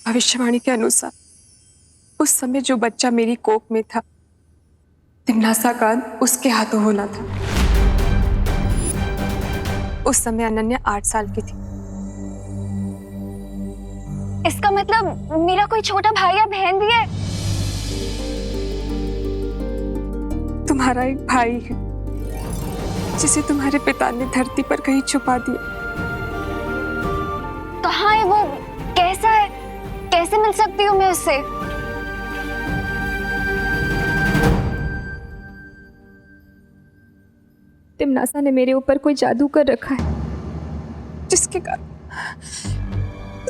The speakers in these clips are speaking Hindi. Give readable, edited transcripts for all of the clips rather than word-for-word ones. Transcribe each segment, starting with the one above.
भविष्यवाणी के अनुसार उस समय जो बच्चा मेरी कोख में था, तिमनासा का अंत उसके हाथों होना था। उस समय अनन्या 8 साल की थी। इसका मतलब मेरा कोई छोटा भाई या बहन भी है? तुम्हारा एक भाई है जिसे तुम्हारे पिता ने धरती पर कहीं छुपा दिया। कहाँ है वो? कैसा है? कैसे मिल सकती हूँ मैं उससे? तिमनासा ने मेरे ऊपर कोई जादू कर रखा है, जिसके कारण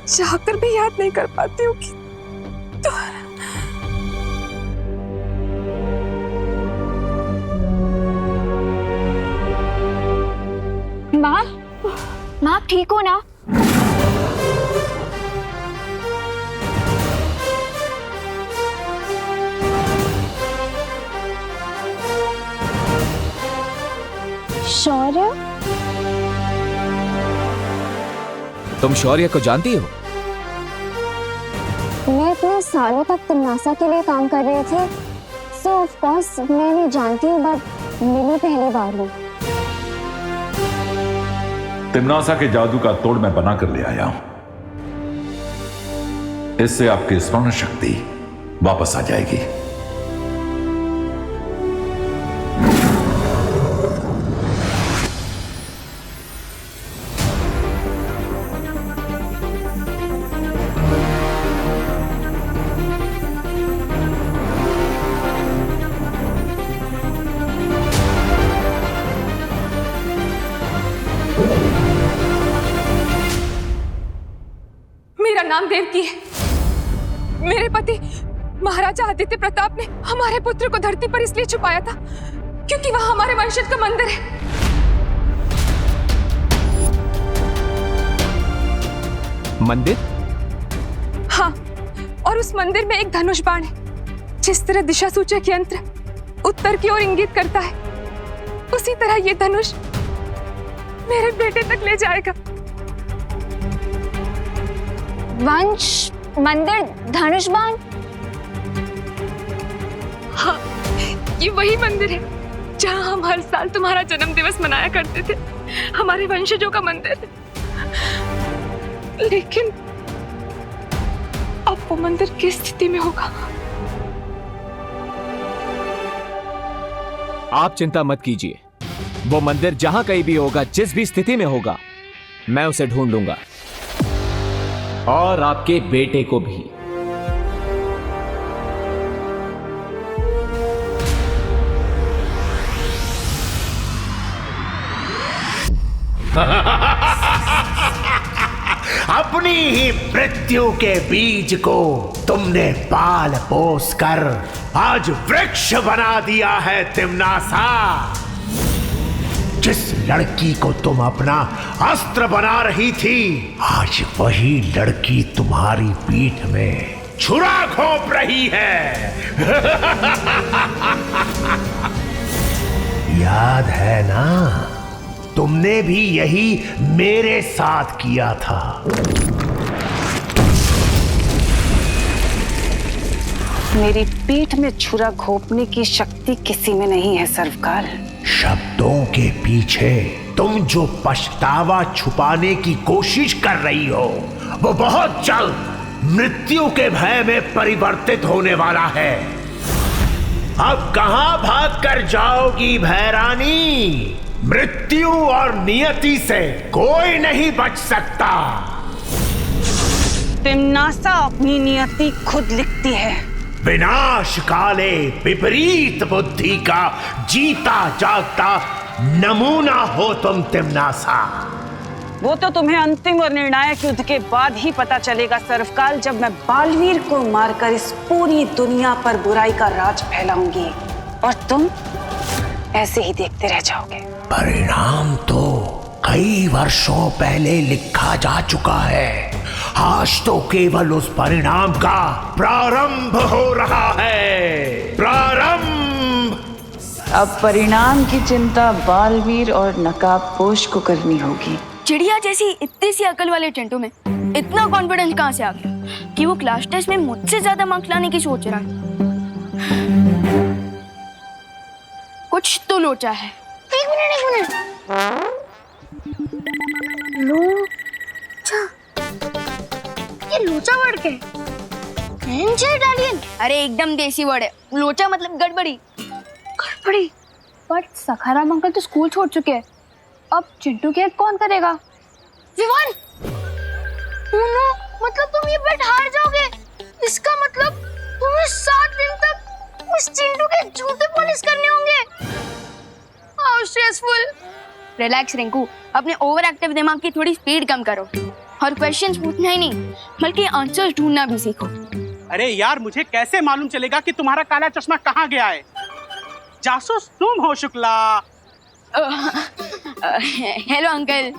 चाहकर भी याद नहीं कर पाती हूँ कि माँ, माँ ठीक हो ना? शौर्य? तुम शौर्य को जानती हो? मैं इतने सालों तक तिमनासा के लिए काम कर रही थी, सो ऑफ कोर्स मैं नहीं जानती हूँ, बट मिली पहली बार हूँ। तिमनासा के जादू का तोड़ मैं बना कर ले आया हूं। इससे आपकी स्मरण शक्ति वापस आ जाएगी। मेरा नाम देवकी है। मेरे पति महाराजा आदित्य प्रताप ने हमारे पुत्र को धरती पर इसलिए छुपाया था क्योंकि वहां हमारे वंशज का मंदिर है। मंदिर? हाँ, और उस मंदिर में एक धनुष बाण है। जिस तरह दिशा सूचक यंत्र उत्तर की ओर इंगित करता है, उसी तरह ये धनुष मेरे बेटे तक ले जाएगा। वंश, मंदिर, धनुष बाण? हाँ, ये वही मंदिर है जहाँ हम हर साल तुम्हारा जन्म दिवस मनाया करते थे। हमारे वंशजों का मंदिर है। लेकिन अब वो मंदिर किस स्थिति में होगा? आप चिंता मत कीजिए। वो मंदिर जहां कहीं भी होगा, जिस भी स्थिति में होगा, मैं उसे ढूंढ लूंगा। और आपके बेटे को भी। अपनी ही मृत्यु के बीज को तुमने पाल पोस कर आज वृक्ष बना दिया है तिमनासा। जिस लड़की को तुम अपना अस्त्र बना रही थी, आज वही लड़की तुम्हारी पीठ में छुरा घोंप रही है। याद है ना? तुमने भी यही मेरे साथ किया था। मेरी पीठ में छुरा घोंपने की शक्ति किसी में नहीं है सर्वकाल। शब्दों के पीछे तुम जो पछतावा छुपाने की कोशिश कर रही हो, वो बहुत जल्द मृत्यु के भय में परिवर्तित होने वाला है। अब कहां भाग कर जाओगी भैरानी? मृत्यु और नियति से कोई नहीं बच सकता। तिमनासा अपनी नियति खुद लिखती है। विनाश काले विपरीत बुद्धि का जीता जागता नमूना हो तुम तिमनासा। वो तो तुम्हें अंतिम और निर्णायक युद्ध के बाद ही पता चलेगा सर्वकाल, जब मैं बालवीर को मारकर इस पूरी दुनिया पर बुराई का राज फैलाऊंगी और तुम ऐसे ही देखते रह जाओगे। परिणाम तो कई वर्षों पहले लिखा जा चुका है। आज तो केवल उस परिणाम का प्रारंभ हो रहा है। प्रारंभ। अब परिणाम की चिंता बालवीर और नकाबपोश को करनी होगी। चिड़िया जैसी इतनी सी अकल वाले चिंटू में इतना कॉन्फिडेंस कहाँ से आ गया कि वो क्लास टेस्ट में मुझसे ज्यादा मार्क्स लाने की सोच रहा है? कुछ तो लोचा है। एक मिनट लोचा, ये लोचा वर्ड क्या है? इटालियन? अरे एकदम देसी वर्ड है। लोचा मतलब गड़बड़ी। गड़बड़ी? बट सखाराम अंकल तो स्कूल छोड़ चुके हैं, अब चिंटू की हेल्प कौन करेगा? विवान, उनो, मतलब तुम ये बेट हार जाओगे। इसका मतलब तुम्हें 7 दिन तक उस चिंटू के जूते पॉलिश करने होंगे। How stressful. रिलैक्स रिंकू, अपने ओवर एक्टिव दिमाग की थोड़ी स्पीड कम करो और क्वेश्चंस पूछना ही नहीं बल्कि आंसर्स ढूंढना भी सीखो। अरे यार, मुझे कैसे मालूम चलेगा कि तुम्हारा काला चश्मा कहाँ गया है? जासूस तुम हो शुक्ला। Hello uncle.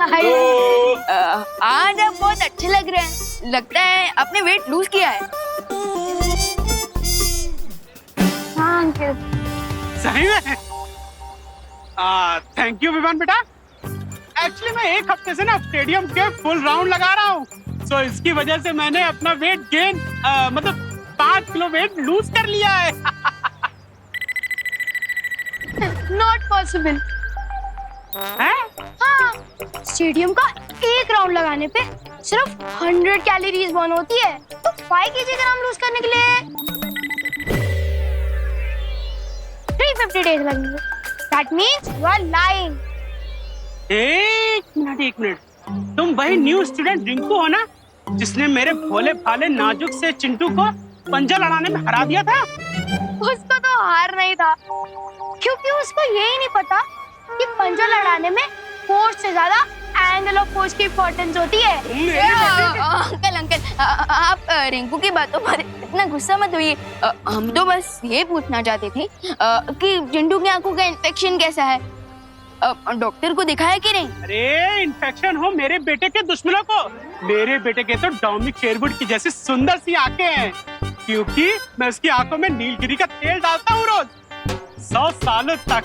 आज आप बहुत अच्छे लग रहे हैं। लगता है आपने वेट लूज किया है। हाँ अंकल। सही में? थैंक यू विवान बेटा। एक्चुअली मैं एक हफ्ते से ना स्टेडियम के फुल राउंड लगा रहा हूँ, तो इसकी वजह से मैंने अपना वेट गेन मतलब 5 किलो वेट लूज कर लिया है। Not possible. हाँ, स्टेडियम का एक राउंड लगाने पे सिर्फ 100 कैलोरीज बर्न होती है, तो 5 kg ग्राम लूज करने के लिए 350 डेज लगेंगे। That means you are lying. एक मिनट, तुम वही न्यू स्टूडेंट रिंकू हो ना, जिसने मेरे भोले भाले नाजुक से चिंटू को पंजा लड़ाने में हरा दिया था? उसको तो हार नहीं था, क्योंकि उसको यही नहीं पता कि पंजा लड़ाने में फोर्स से ज्यादा एंगल ऑफ फोर्स की इंपॉर्टेंस होती है। अंकल, आप रिंकू की बातों पर इतना गुस्सा मत होइए। हम तो बस ये पूछना चाहते थे कि चिंटू की आंखों का इन्फेक्शन कैसा है। डॉक्टर को दिखाया कि नहीं? अरे इन्फेक्शन हो मेरे बेटे के दुश्मनों को। मेरे बेटे के तो डोमिनिक शेरवुड की जैसी सुंदर सी आंखें हैं, क्योंकि मैं उसकी आंखों में नीलगिरी का तेल डालता हूँ रोज। 100 सालों तक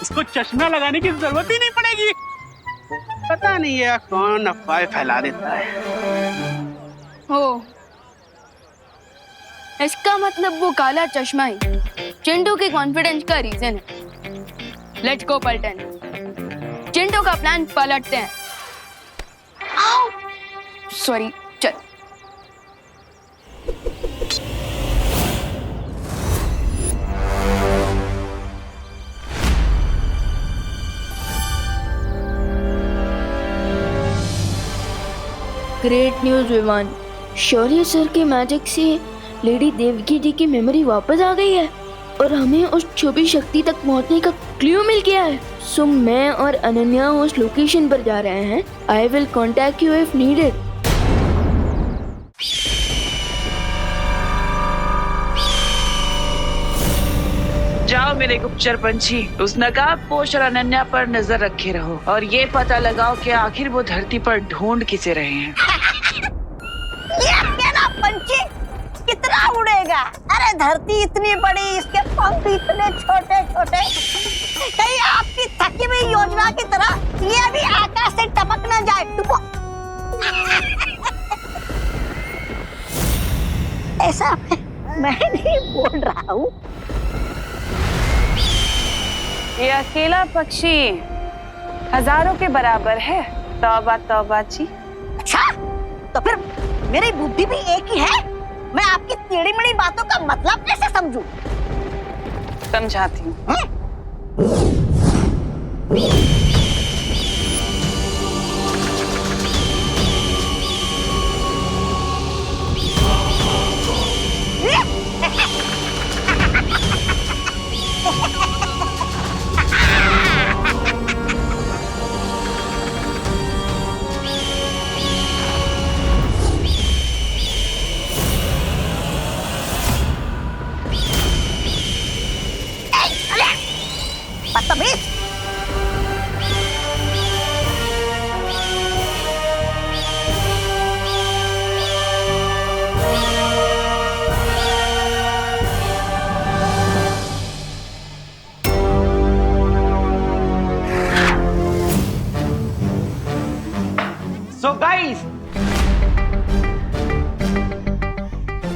उसको चश्मा लगाने की जरूरत ही नहीं पड़ेगी। पता नहीं है कौन अफवाह फैला देता है। हो, इसका मतलब वो काला चश्मा ही चिंटू के कॉन्फिडेंस का रीजन है। लेट्स गो पलटन। चिंटू का प्लान पलटते हैं। सॉरी, चल। ग्रेट न्यूज विवान, शौर्य सर के मैजिक से लेडी देवकी जी की मेमोरी वापस आ गई है और हमें उस छुपी शक्ति तक पहुंचने का क्लू मिल गया है। सो मैं और अनन्या उस लोकेशन पर जा रहे हैं। I will contact you if needed. जाओ मेरे गुप्तचर पंछी, उस नकाबपोश और अनन्या पर नजर रखे रहो और ये पता लगाओ कि आखिर वो धरती पर ढूंढ किसे रहे हैं। ये ना पंछी कितना उड़ेगा? अरे धरती इतनी बड़ी, इसके पंख इतने छोटे छोटे, कहीं आपकी थकी हुई योजना की तरह ये भी आकाश से टपक ना जाए। ऐसा मैं नहीं बोल रहा हूँ। ये अकेला पक्षी हजारों के बराबर है। तौबा तौबा जी। अच्छा, तो फिर मेरी बुद्धि भी एक ही है। मैं आपकी टेढ़ी मेढ़ी बातों का मतलब कैसे समझूं? समझाती हूँ।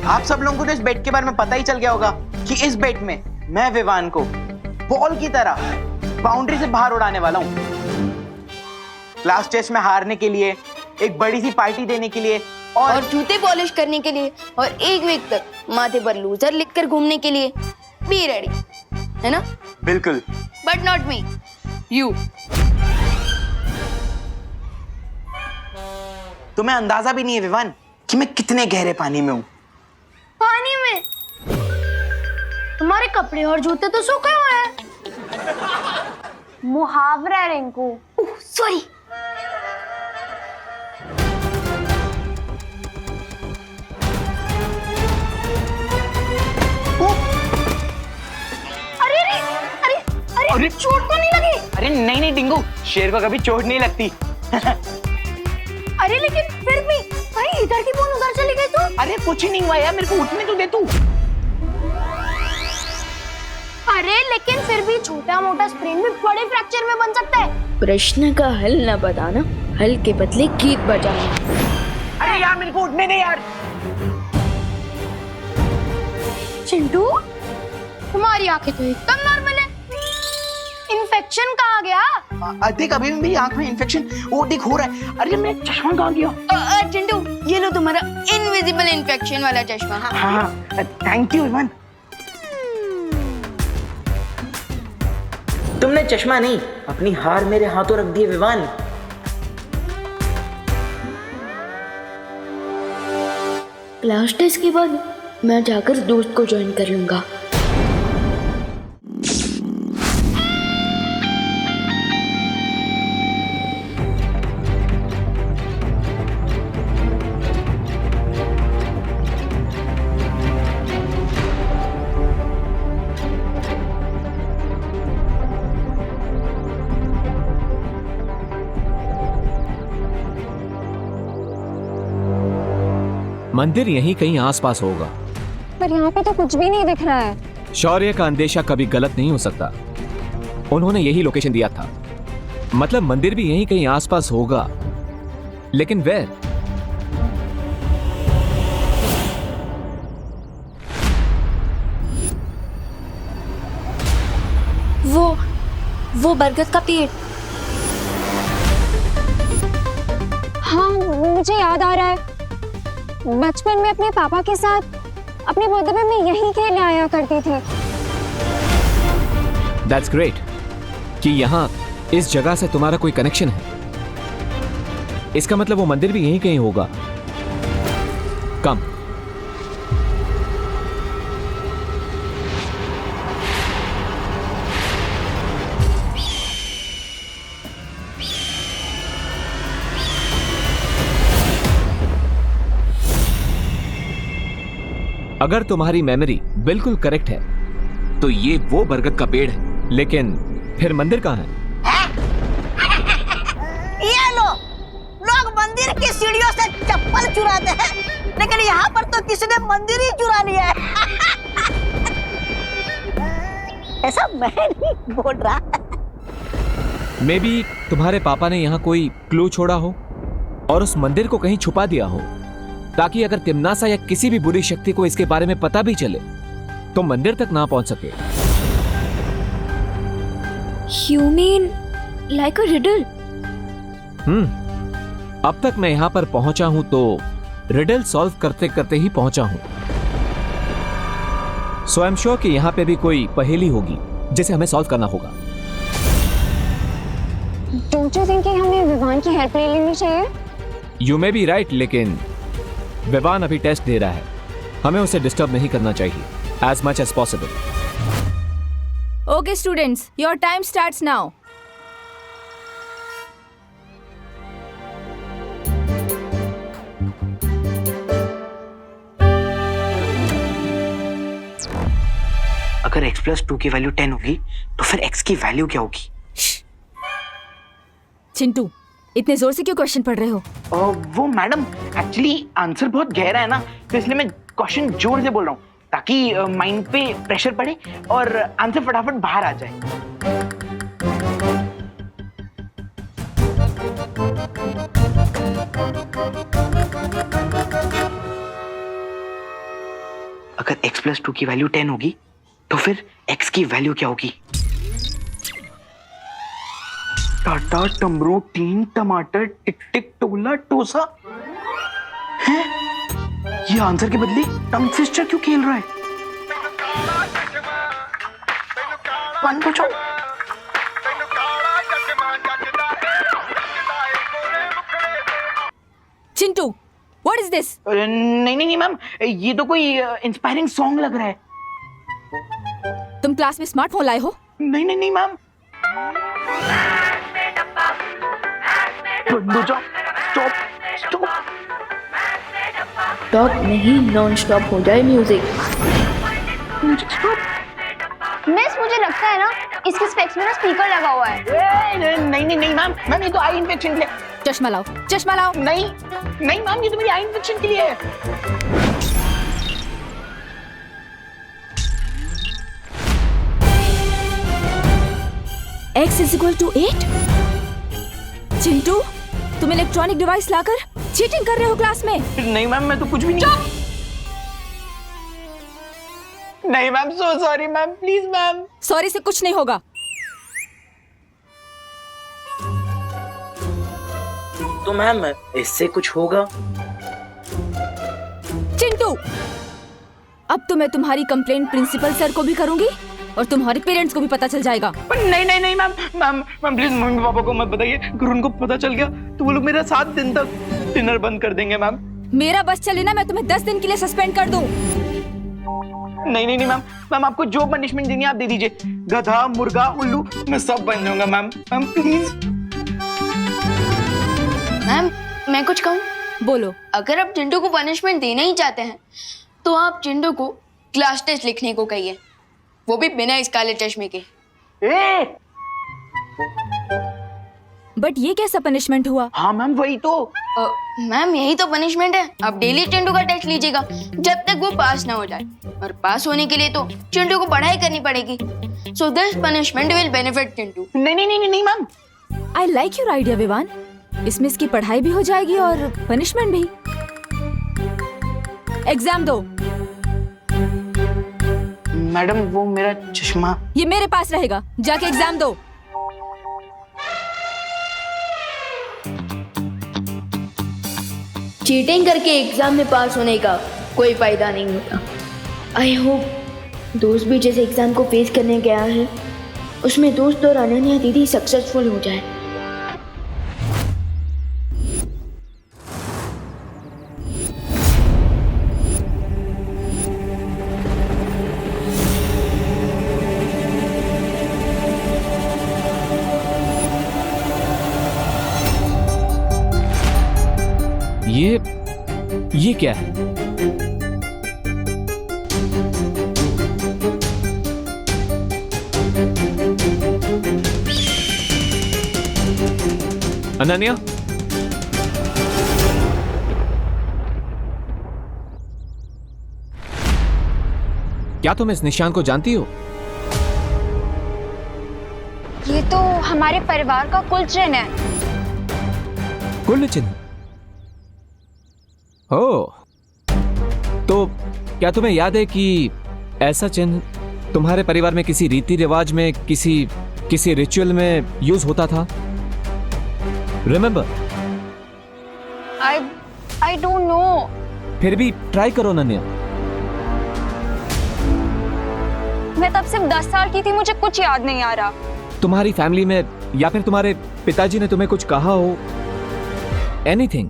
आप सब लोगों को तो इस बेट के बारे में पता ही चल गया होगा कि इस बेट में मैं विवान को बॉल की तरह बाउंड्री से बाहर उड़ाने वाला हूँ। लास्ट टेस्ट में हारने के लिए, एक बड़ी सी पार्टी देने के लिए और जूते पॉलिश करने के लिए और एक वीक तक माथे पर लूजर लिखकर घूमने के लिए बी रेडी, है ना? बिल्कुल। But not me, you. तुम्हें अंदाजा भी नहीं है विवान कि मैं कितने गहरे पानी में हूँ। पानी में? तुम्हारे कपड़े और जूते तो सूखे हुए हैं। मुहावरा है रिंकू। सॉरी। अरे अरे अरे अरे अरे चोट तो नहीं लगी? अरे नहीं नहीं डिंगू, शेर को कभी चोट नहीं लगती। अरे लेकिन फिर भी भाई इधर की बॉल उधर चली गई तो? अरे कुछ नहीं हुआ यार, मेरे को उठने तो दे तू। अरे लेकिन फिर भी छोटा मोटा स्प्रेन भी बड़े फ्रैक्चर में बन सकता है। प्रश्न का हल न बताना, हल के बदले गीत बजाना। अरे यार मेरे को उठने दे यार। चिंटू, तुम्हारी आंखें तो एकदम नॉर्मल है। इन्फेक्शन कहाँ गया? देख अभी मेरी आंख में इन्फेक्शन वो देख हो रहा है। अरे मेरा चश्मा कहाँ गया? चिंटू, ये लो तुम्हारा इनविजिबल इन्फेक्शन वाला चश्मा। हाँ थैंक यू विवान। तुमने चश्मा नहीं, अपनी हार मेरे हाथों रख दी है विवान। क्लास टेस्ट के बाद मैं जाकर दोस्त को ज्वाइन कर लूंगा। मंदिर यहीं कहीं आसपास होगा, पर यहाँ पे तो कुछ भी नहीं दिख रहा है। शौर्य का अंदेशा कभी गलत नहीं हो सकता। उन्होंने यही लोकेशन दिया था, मतलब मंदिर भी यहीं कहीं आसपास होगा, लेकिन वेयर? वो बरगद का पेड़। हाँ मुझे याद आ रहा है, बचपन में अपने पापा के साथ अपने बर्थडे में यहीं खेलने आया करती थी। That's great कि यहाँ इस जगह से तुम्हारा कोई कनेक्शन है। इसका मतलब वो मंदिर भी यहीं कहीं होगा। कम। अगर तुम्हारी मेमोरी बिल्कुल करेक्ट है तो ये वो बरगद का पेड़ है, लेकिन फिर मंदिर कहाँ है? ये लो, लोग मंदिर की सीढ़ियों से चप्पल चुराते हैं, लेकिन यहाँ पर तो किसी ने मंदिर ही चुरा लिया है। ऐसा मैं नहीं बोल रहा। मे बी तुम्हारे पापा ने यहाँ कोई क्लू छोड़ा हो और उस मंदिर को कहीं छुपा दिया हो, ताकि अगर तिम्नासा या किसी भी बुरी शक्ति को इसके बारे में पता भी चले तो मंदिर तक ना पहुंच सके। You mean like a riddle? अब तक मैं यहाँ पर पहुंचा हूं तो रिडल सॉल्व करते करते ही पहुंचा हूं। सो आई एम श्योर कि यहाँ पे भी कोई पहेली होगी जिसे हमें सॉल्व करना होगा। डोंट यू थिंक कि हमें विवान की हेल्प ले लेनी चाहिए? यू मे बी राइट, लेकिन विवान अभी टेस्ट दे रहा है, हमें उसे डिस्टर्ब नहीं करना चाहिए as much as possible. Okay students, your time starts now. अगर x+2 की वैल्यू 10 होगी तो फिर x की वैल्यू क्या होगी? चिंटू, इतने जोर से क्यों क्वेश्चन पढ़ रहे हो? वो मैडम एक्चुअली आंसर बहुत गहरा है ना, तो इसलिए मैं क्वेश्चन जोर से बोल रहा हूँ ताकि माइंड पे प्रेशर पड़े और आंसर फटाफट बाहर आ जाए। अगर x + 2 की वैल्यू 10 होगी तो फिर x की वैल्यू क्या होगी? टाटा, टमरू, टीन, टमाटर, टिक टिक, टोला, टोसा। हैं? ये आंसर के बदले टंग ट्विस्टर क्यों खेल रहा है? वन पूछो। Chintu, what is this? नहीं मैम, ये तो कोई इंस्पायरिंग सॉन्ग लग रहा है। तुम क्लास में स्मार्टफोन लाए हो? नहीं मैम। बंद हो जाओ। स्टॉप। स्टॉप नहीं, नॉन स्टॉप हो जाए म्यूजिक। मिस, मुझे लगता है ना इसके स्पेक्स में ना स्पीकर लगा हुआ है। नहीं मैम, ये तो आई इन्फेक्शन के लिए। चश्मा लाओ, चश्मा लाओ। नहीं मैम, ये तो मेरी आई इन्फेक्शन के लिए है। x = 8? चिंटू, तुम इलेक्ट्रॉनिक डिवाइस लाकर चीटिंग कर रहे हो क्लास में? नहीं मैम, मैं तो कुछ भी नहीं। नहीं ma'am, so sorry ma'am, please ma'am. Sorry से कुछ नहीं होगा। तो मैम इससे कुछ होगा? चिंटू, अब तो मैं तुम्हारी कंप्लेंट प्रिंसिपल सर को भी करूंगी और तुम्हारे पेरेंट्स को भी पता चल जाएगा। नहीं मैम प्लीज मम्मी पापा को मत बताइए। अगर उनको पता चल गया तो वो लोग मेरा 7 दिन तक डिनर बंद कर देंगे मैम। मेरा बस चले ना, मैं तुम्हें 10 दिन के लिए सस्पेंड कर दूं। नहीं मैम आपको जो पनिशमेंट देनी है आप दे दीजिए। गधा, मुर्गा, उल्लू, मैं सब बन जाऊंगा मैम प्लीज। मैम, मैं कुछ कहूँ? बोलो। अगर आप चिंटू को पनिशमेंट देना ही चाहते हैं तो आप चिंटू को क्लास टेस्ट लिखने को कहिए, वो भी बिना इस काले चश्मे के। बट ये कैसा पनिशमेंट हुआ? हाँ मैम, वही तो। मैम, यही तो पनिशमेंट है। आप डेली चिंटू का टेस्ट लीजिएगा जब तक वो पास ना हो जाए, और पास होने के लिए तो चिंटू को पढ़ाई करनी पड़ेगी। So this punishment will benefit Chintu. नहीं ma'am. I like your idea Vivaan. इसमें इसकी पढ़ाई भी हो जाएगी और पनिशमेंट भी। एग्जाम दो। मैडम, वो मेरा चश्मा। ये मेरे पास रहेगा, जाके एग्जाम दो। चीटिंग करके एग्जाम में पास होने का कोई फायदा नहीं होता। आई होप दोस्त भी जैसे एग्जाम को फेस करने गया है उसमें दोस्त और अनन्या दीदी सक्सेसफुल हो जाए। ये क्या है? अनन्या, क्या तुम इस निशान को जानती हो? ये तो हमारे परिवार का कुल चिन्ह है। कुल चिन्ह? ओह, तो क्या तुम्हें याद है कि ऐसा चिन्ह तुम्हारे परिवार में किसी रीति रिवाज में, किसी रिचुअल में यूज होता था? रिमेंबर? I don't know। फिर भी ट्राई करो अनन्या। मैं तब सिर्फ 10 साल की थी, मुझे कुछ याद नहीं आ रहा। तुम्हारी फैमिली में या फिर तुम्हारे पिताजी ने तुम्हें कुछ कहा हो? एनीथिंग?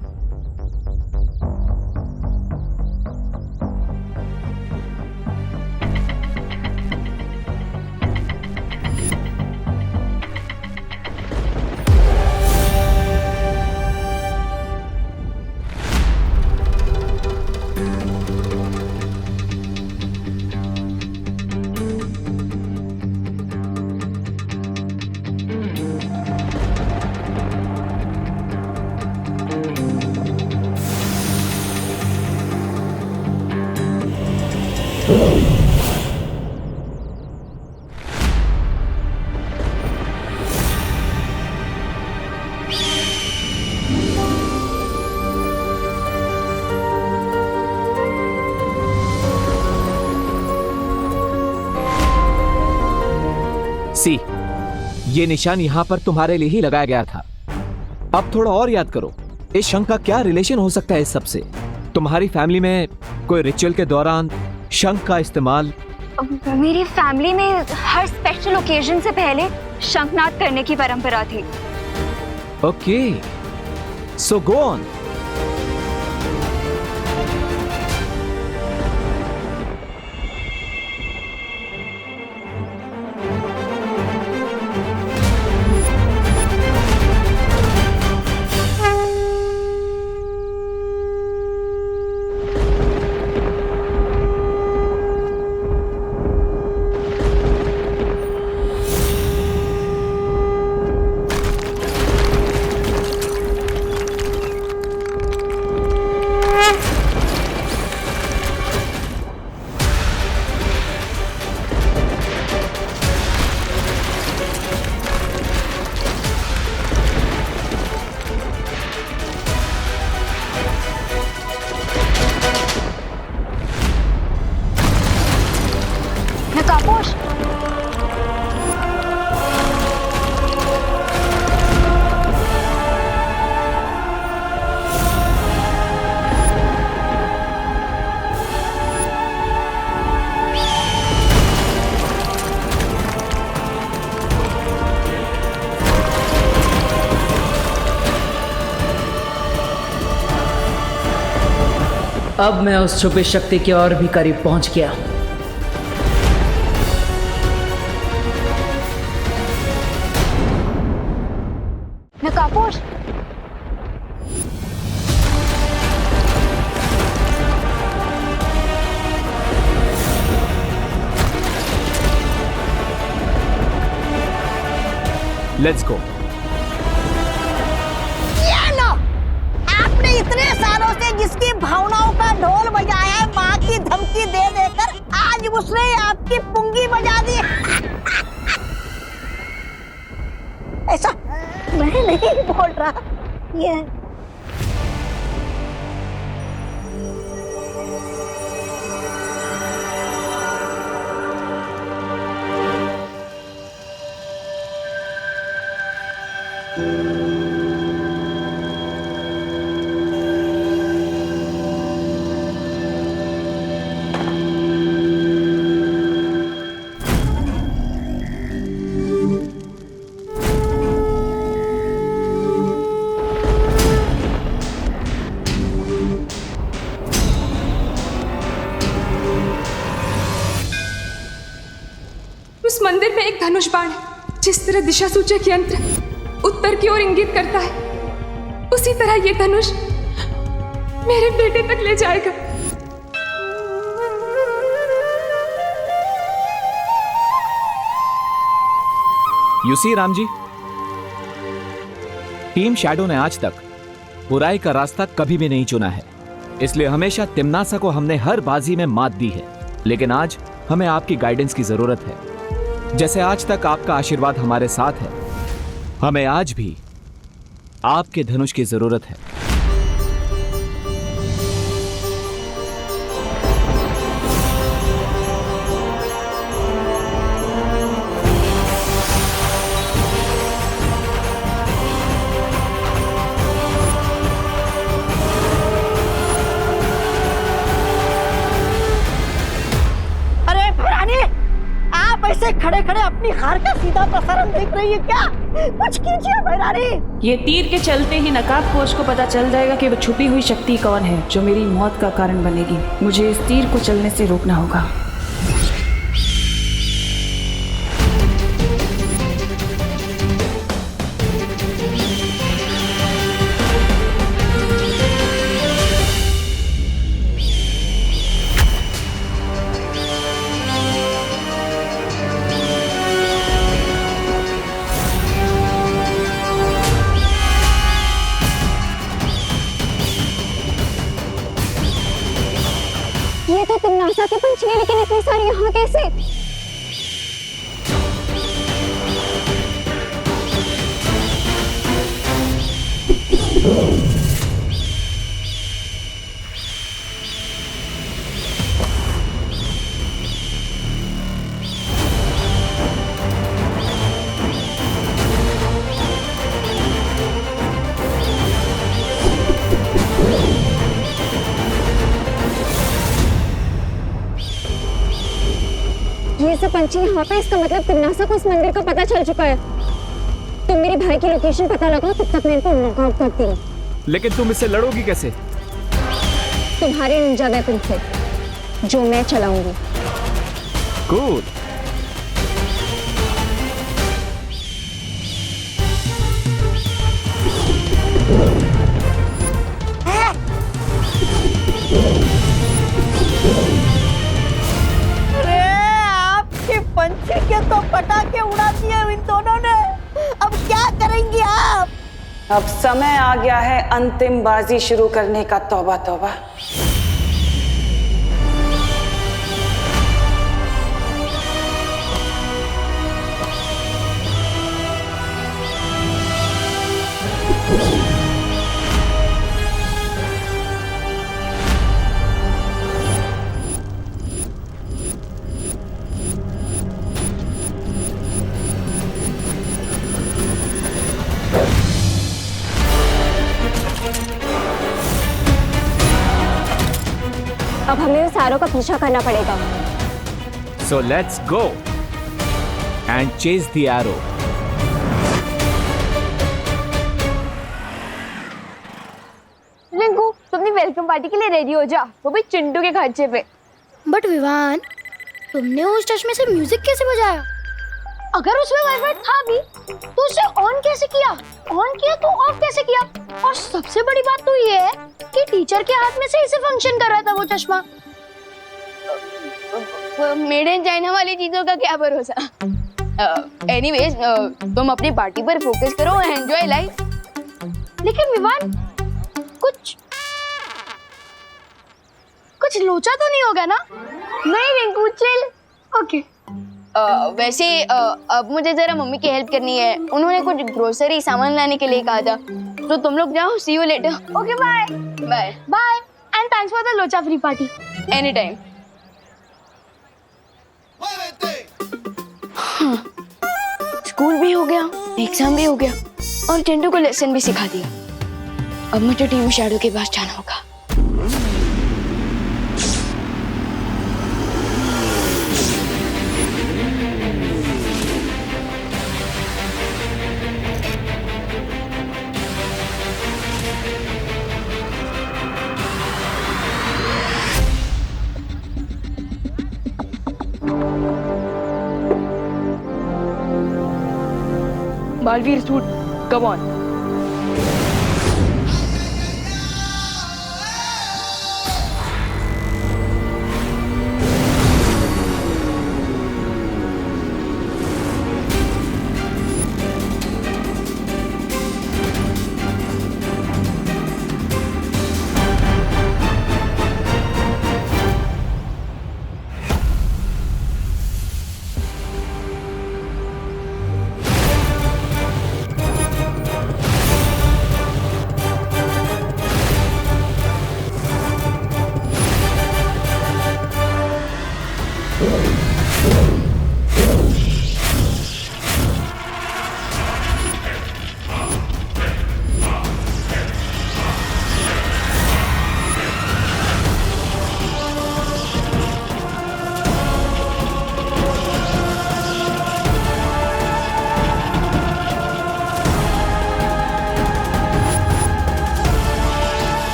सी, ये निशान यहाँ पर तुम्हारे लिए ही लगाया गया था। अब थोड़ा और याद करो, इस शंख का क्या रिलेशन हो सकता है इस सब से? तुम्हारी फैमिली में कोई रिचुअल के दौरान शंख का इस्तेमाल? मेरी फैमिली में हर स्पेशल ओकेजन से पहले शंखनाद करने की परंपरा थी। Okay, so go on. नकापोश, अब मैं उस छुपी शक्ति के और भी करीब पहुंच गया हूं। नकापोश, लेट्स गो। ये लो, आपने इतने सालों से जिसकी भावनाओं का ढोल बजाया है, माँ की धमकी दे देकर आज उसने आपकी पुंगी बजा दी। ऐसा मैं नहीं बोल रहा, ये उस मंदिर में एक धनुष बाण है। जिस तरह दिशा सूचक यंत्र उत्तर की ओर इंगित करता है, उसी तरह ये धनुष मेरे बेटे तक ले जाएगा। You see Ram ji, team shadow ने आज तक बुराई का रास्ता कभी भी नहीं चुना है, इसलिए हमेशा तिम्नासा को हमने हर बाजी में मात दी है। लेकिन आज हमें आपकी गाइडेंस की जरूरत है। जैसे आज तक आपका आशीर्वाद हमारे साथ है, हमें आज भी आपके धनुष की जरूरत है। ऐसे खड़े खड़े अपनी हार का सीधा प्रसारण देख रही है क्या? कुछ कीजिए भैरानी। ये तीर के चलते ही नकाबपोश को पता चल जाएगा कि वो छुपी हुई शक्ति कौन है जो मेरी मौत का कारण बनेगी। मुझे इस तीर को चलने से रोकना होगा। ये तो तिम्नासा के पंच है, लेकिन इतनी सारी यहाँ कैसे? जैसे पंछी यहाँ पे, इसका मतलब तिमनासा को इस मंदिर का पता चल चुका है। तुम मेरे भाई की लोकेशन पता लगाओ, तब तक मैं इनको नॉकआउट करती हूँ। लेकिन तुम इससे लड़ोगी कैसे? तुम्हारे निंजा वेपन से, जो मैं चलाऊंगी। कूल। अरे आपके पंछी के तो पटाखे उड़ा दिए इन दोनों ने। अब क्या करेंगी आप? अब समय आ गया है अंतिम बाजी शुरू करने का। तौबा तौबा। अब हमें उन सारों का पीछा करना पड़ेगा। So let's go and chase the arrow. Rinku, तुम अपनी वेलकम पार्टी के लिए रेडी हो जा, वो भी चिंटू के खर्चे पे। बट विवान, तुमने उस चश्मे से म्यूजिक कैसे बजाया? अगर उसमें वाइब्रेट था भी तो उसे ऑन कैसे किया? ऑन किया तो ऑफ कैसे किया? और सबसे बड़ी बात तो ये है कि टीचर के हाथ में से इसे फंक्शन कर रहा था वो चश्मा। मेड इन चाइना वाली चीजों का क्या भरोसा। एनीवेज, तुम अपनी पार्टी पर फोकस करो, एंजॉय लाइफ। लेकिन विवान, कुछ लोचा तो नहीं होगा ना? नहीं रिंकू, चिल। ओके। वैसे अब मुझे जरा मम्मी की हेल्प करनी है। उन्होंने कुछ ग्रोसरी सामान लाने के लिए कहा था, तो तुम लोग जाओ। See you later. Okay, bye bye bye and thanks for the लोचा free party. Any time. School भी हो गया, एग्जाम भी हो गया और चिंटू को लेसन भी सिखा दिया। अब मुझे टीम शैडो के पास जाना होगा। Baalveer suit, come on.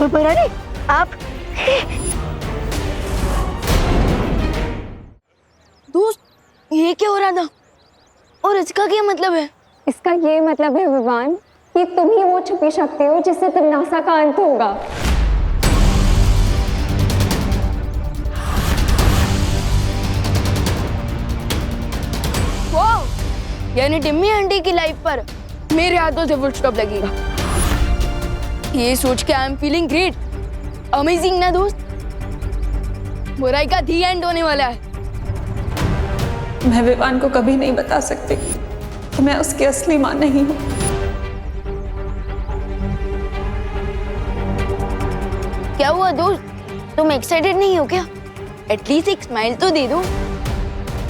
Barari आप दोस्त, ये क्या हो रहा था और इसका क्या मतलब है? इसका ये मतलब है विवान कि तुम ही वो छुपी शक्ति हो जिससे तिम्नासा का अंत होगा। वाओ, यानी टिम्मी आंटी की लाइफ पर मेरे हाथों से फुल स्टॉप लगेगा। ये सोच के I am feeling great, amazing ना दोस्त। बुराई का दी एंड होने वाला है। मैं विवान को कभी नहीं बता सकती कि मैं उसकी असली मां नहीं हूँ। क्या हुआ दोस्त, तुम एक्साइटेड नहीं हो क्या? एटलीस्ट एक स्माइल तो दे दो।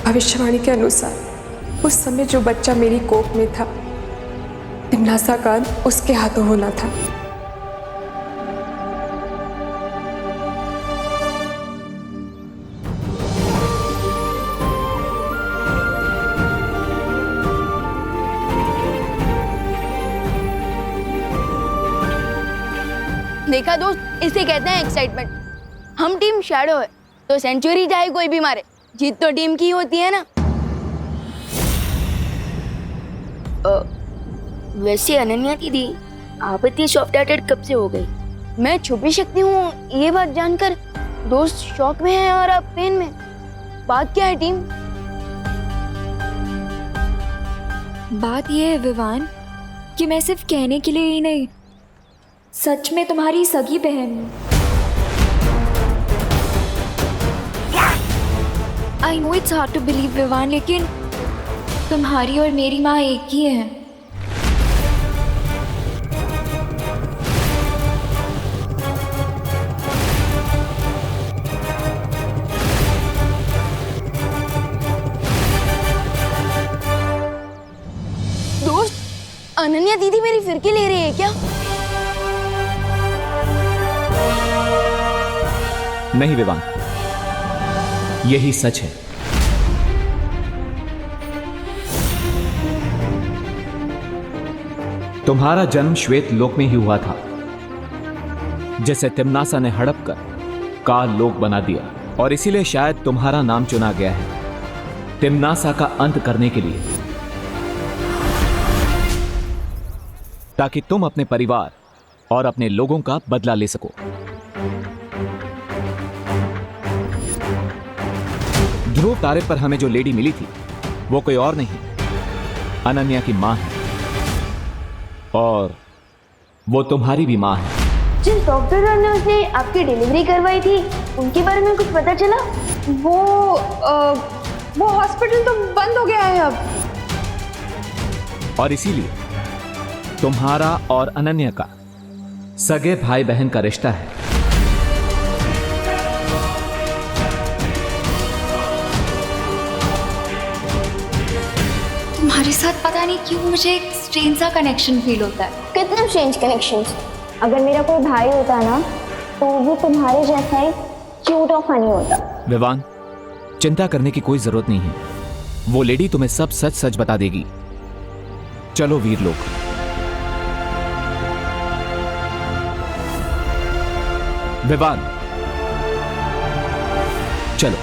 भविष्यवाणी के अनुसार उस समय जो बच्चा मेरी कोख में था, तिम्नासा का अंत उसके हाथों होना था। देखा दोस्त, इसे कहते हैं एक्साइटमेंट। हम टीम शैडो है तो सेंचुरी चाहे कोई भी मारे, जीत तो टीम की होती है ना। वैसे अनन्या दीदी, आप इतनी सॉफ्ट हार्टेड कब से हो गई? मैं छुपी शक्ति हूँ, ये बात जानकर दोस्त शॉक में है और आप पेन में। बात क्या है टीम? बात ये है विवान कि मैं सिर्फ कहने के लिए ही नहीं, सच में तुम्हारी सगी बहन हूँ। I know it's hard to believe Vivaan, लेकिन तुम्हारी और मेरी माँ एक ही है। दोस्त, अनन्या दीदी मेरी फिरकी ले रही है क्या? नहीं विवान, यही सच है। तुम्हारा जन्म श्वेत लोक में ही हुआ था, जिसे तिम्नासा ने हड़प कर काल लोक बना दिया, और इसीलिए शायद तुम्हारा नाम चुना गया है तिम्नासा का अंत करने के लिए, ताकि तुम अपने परिवार और अपने लोगों का बदला ले सको। ध्रुव तारे पर हमें जो लेडी मिली थी वो कोई और नहीं, अनन्या की मां है, और वो तुम्हारी भी मां है। जिन डॉक्टर ने उसने आपकी डिलीवरी करवाई थी, उनके बारे में कुछ पता चला? वो हॉस्पिटल तो बंद हो गया है अब। और इसीलिए तुम्हारा और अनन्या का सगे भाई बहन का रिश्ता है। तुम्हारे साथ पता नहीं क्यों मुझे एक स्ट्रेंज सा कनेक्शन फील होता है। कितने स्ट्रेंज कनेक्शंस? अगर मेरा कोई भाई होता ना तो वो तुम्हारे जैसा ही क्यूट और फनी होता। विवान, चिंता करने की कोई जरूरत नहीं है, वो लेडी तुम्हें सब सच सच बता देगी। चलो वीर लोग। विवान, चलो।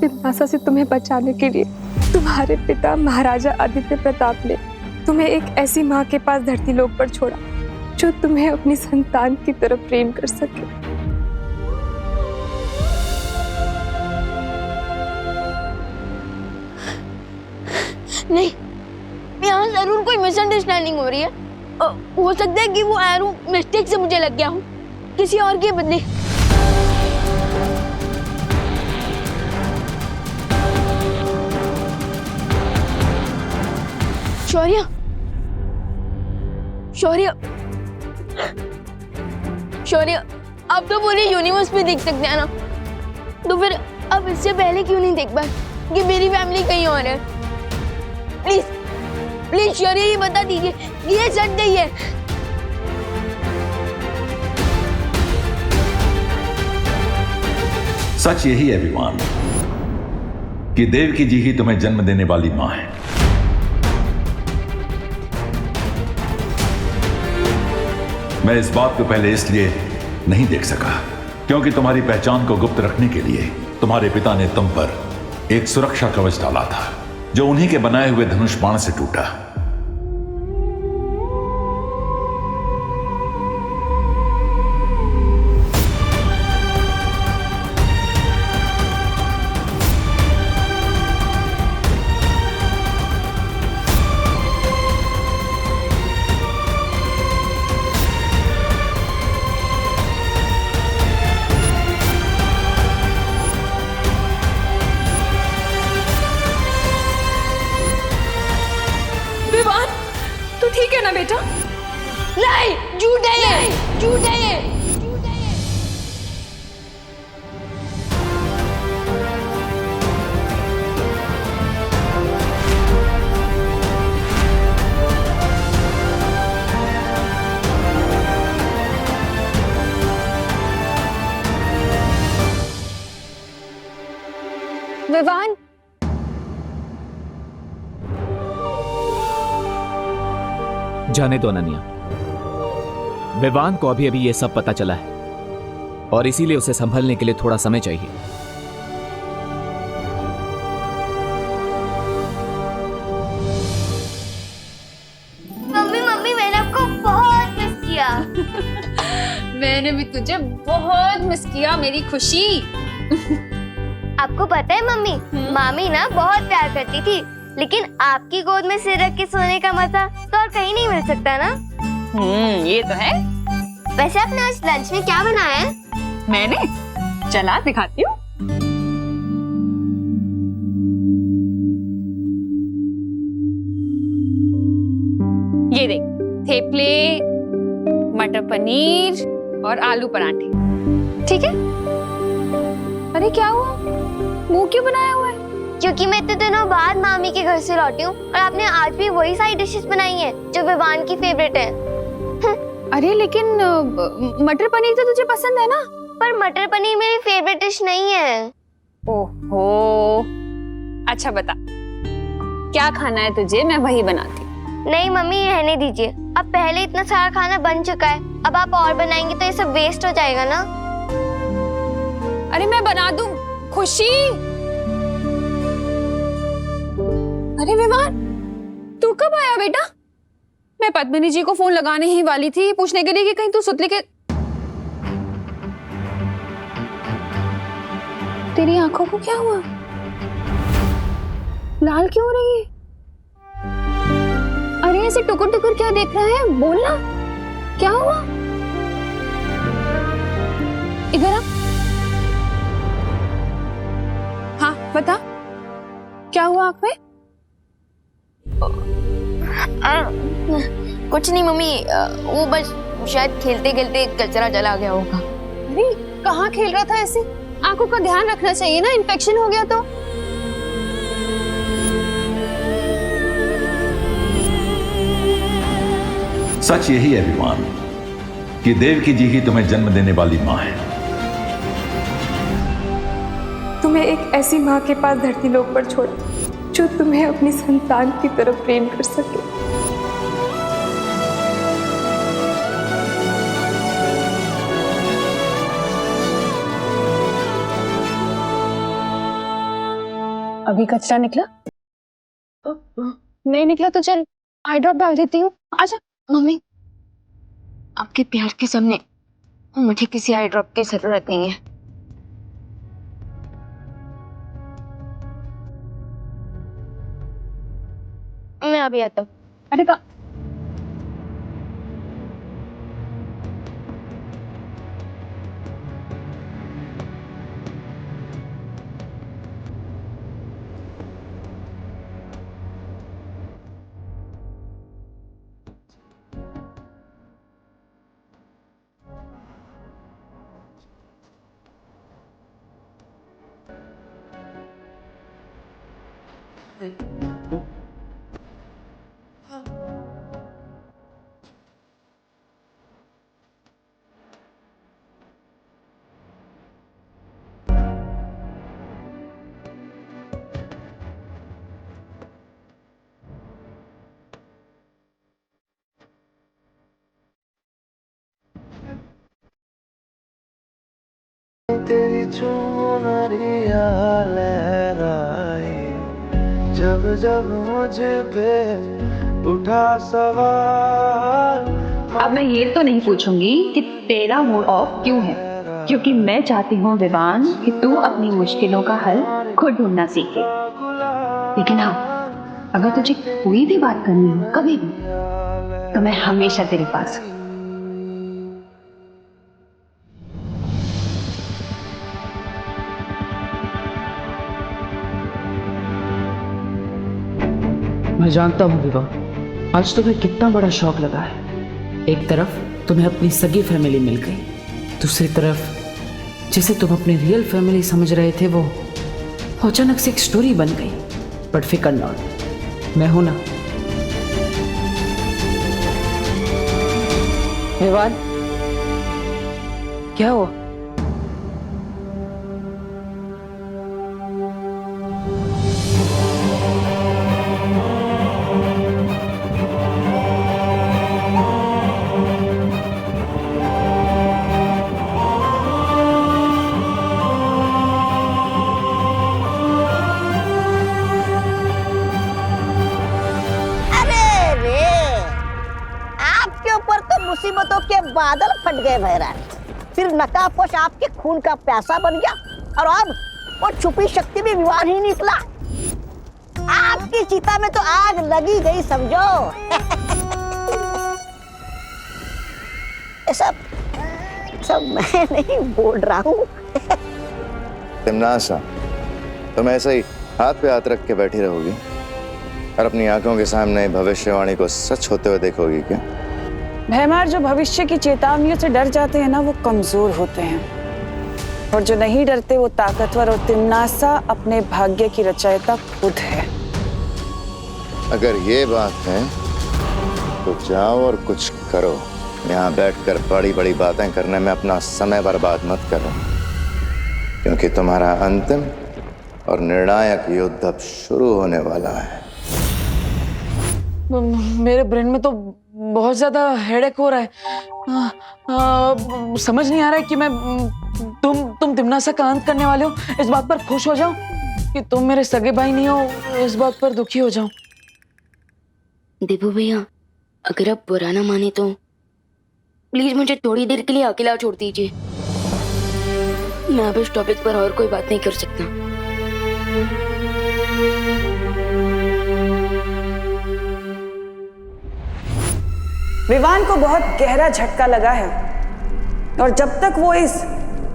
तिम्नासा से तुम्हें बचाने के लिए तुम्हारे पिता महाराजा आदित्य प्रताप ने तुम्हें एक ऐसी माँ के पास धरती लोक पर छोड़ा जो तुम्हें अपनी संतान की तरह प्रेम कर सके। नहीं, यहाँ जरूर कोई मिसअंडरस्टैंडिंग हो रही है। हो सकता है कि वो एरो मिस्टेक से मुझे लग गया हूँ, किसी और के बदले। शौर्य, शौर्य, शौर्य, आप तो पूरे यूनिवर्स में देख सकते हैं ना, तो फिर अब इससे पहले क्यों नहीं देख पाए कि मेरी फैमिली कहीं और है? प्लीज प्लीज शौर्य, ये बता दीजिए, ये सच नहीं है। सच यही है विवान कि देवकी जी ही तुम्हें जन्म देने वाली मां है। मैं इस बात को पहले इसलिए नहीं देख सका क्योंकि तुम्हारी पहचान को गुप्त रखने के लिए तुम्हारे पिता ने तुम पर एक सुरक्षा कवच डाला था जो उन्हीं के बनाए हुए धनुष बाण से टूटा। विवान, तू ठीक है ना बेटा? नहीं, झूठ है ये, झूठ है ये। विवान, जाने दो अनन्या, विवान को अभी अभी ये सब पता चला है और इसीलिए उसे संभलने के लिए थोड़ा समय चाहिए। मम्मी मम्मी मैंने आपको बहुत मिस किया। मैंने भी तुझे बहुत मिस किया मेरी खुशी। आपको पता है मम्मी, मामी ना बहुत प्यार करती थी, लेकिन आपकी गोद में सिर रख के सोने का मजा तो और कहीं नहीं मिल सकता ना। ये तो है। वैसे आपने आज लंच में क्या बनाया है? मैंने चला दिखाती हूँ। ये देख, थेपले, मटर पनीर और आलू पराठे। ठीक है? अरे क्या हुआ? मुंह क्यों बनाया हुआ है? क्योंकि मैं इतने दिनों बाद मामी के घर से लौटी हूँ और आपने आज भी वही सारी डिशेस बनाई हैं जो विवान की फेवरेट है। अरे लेकिन मटर पनीर तो तुझे पसंद है ना? पर मटर पनीर मेरी फेवरेट डिश नहीं है। ओहो, अच्छा बता, क्या खाना है तुझे? मैं वही बनाती। नहीं मम्मी, रहने दीजिए। अब पहले इतना सारा खाना बन चुका है, अब आप और बनाएंगे तो ये सब वेस्ट हो जाएगा ना। अरे मैं बना दूं। खुशी, अरे विवान, तू कब आया बेटा? मैं पद्मिनी जी को फोन लगाने ही वाली थी पूछने के लिए कि कहीं तू सुतली के। तेरी आंखों को क्या हुआ? लाल क्यों हो रही है? अरे ऐसे टुकुर टुकुर क्या देख रहा है? बोलना, क्या हुआ? इधर आ। हाँ बता, क्या हुआ आंख में? कुछ नहीं मम्मी, वो बस शायद खेलते खेलते कचरा चला गया होगा। अरे कहाँ खेल रहा था ऐसे? आंखों का ध्यान रखना चाहिए ना, इन्फेक्शन हो गया तो। सच यही है विवान कि देवकी जी ही तुम्हें जन्म देने वाली मां है। तुम्हें एक ऐसी माँ के पास धरती लोक पर छोड़ जो तुम्हें अपनी संतान की तरफ प्रेम कर सके। अभी कचरा निकला? नहीं निकला तो चल आई ड्रॉप डाल देती हूँ। आजा। मम्मी, आपके प्यार के सामने मुझे किसी आई ड्रॉप की जरूरत नहीं है। मैं अभी आता हूँ। अरे तेरी चुनरिया लहराए, जब जब मुझे पे उठा सवाल। अब मैं ये तो नहीं पूछूंगी कि तेरा मूड ऑफ क्यों है, क्योंकि मैं चाहती हूँ विवान कि तू अपनी मुश्किलों का हल खुद ढूंढना सीखे। लेकिन हाँ, अगर तुझे कोई भी बात करनी हो कभी भी, तो मैं हमेशा तेरे पास हूँ। मैं जानता हूँ विवाह, आज तुम्हें कितना बड़ा शौक लगा है। एक तरफ तुम्हें अपनी सगी फैमिली मिल गई, दूसरी तरफ जिसे तुम अपनी रियल फैमिली समझ रहे थे वो अचानक से एक स्टोरी बन गई। बट फिकर नॉट, मैं हूं ना। विवाद क्या हुआ? मुसीबतों के बादल फट गए भैरन। फिर नकाबपोश आपके खून का प्यासा बन गया और अब वो छुपी शक्ति भी विवान ही निकला। आपकी चिता में तो आग लगी गई समझो। सब मैं नहीं बोल रहा हूँ। तिमनासा, तुम ऐसे ही हाथ पे हाथ रख के बैठी रहोगी और अपनी आंखों के सामने भविष्यवाणी को सच होते हुए देखोगी क्या? भैमार जो भविष्य की चेतावनियों से डर जाते हैं ना, वो कमजोर होते हैं, और जो नहीं डरते वो ताकतवर। और तिमनासा अपने भाग्य की रचयिता खुद है। अगर ये बात है तो जाओ और कुछ करो। यहाँ बैठकर बड़ी बड़ी बातें करने में अपना समय बर्बाद मत करो, क्योंकि तुम्हारा अंतिम और निर्णायक युद्ध अब शुरू होने वाला है। मेरे ब्रेन में तो बहुत ज्यादा हेडेक हो रहा है। समझ नहीं आ रहा है कि मैं तुम तिमनासा का अंत करने वाले हो इस बात पर खुश हो जाऊं, कि तुम मेरे सगे भाई नहीं हो इस बात पर दुखी हो जाऊं। देवू भैया, अगर आप बुरा ना माने तो प्लीज मुझे थोड़ी देर के लिए अकेला छोड़ दीजिए। मैं अब इस टॉपिक पर और कोई बात नहीं कर सकता। विवान को बहुत गहरा झटका लगा है, और जब तक वो इस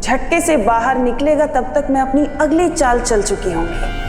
झटके से बाहर निकलेगा तब तक मैं अपनी अगली चाल चल चुकी होंगी।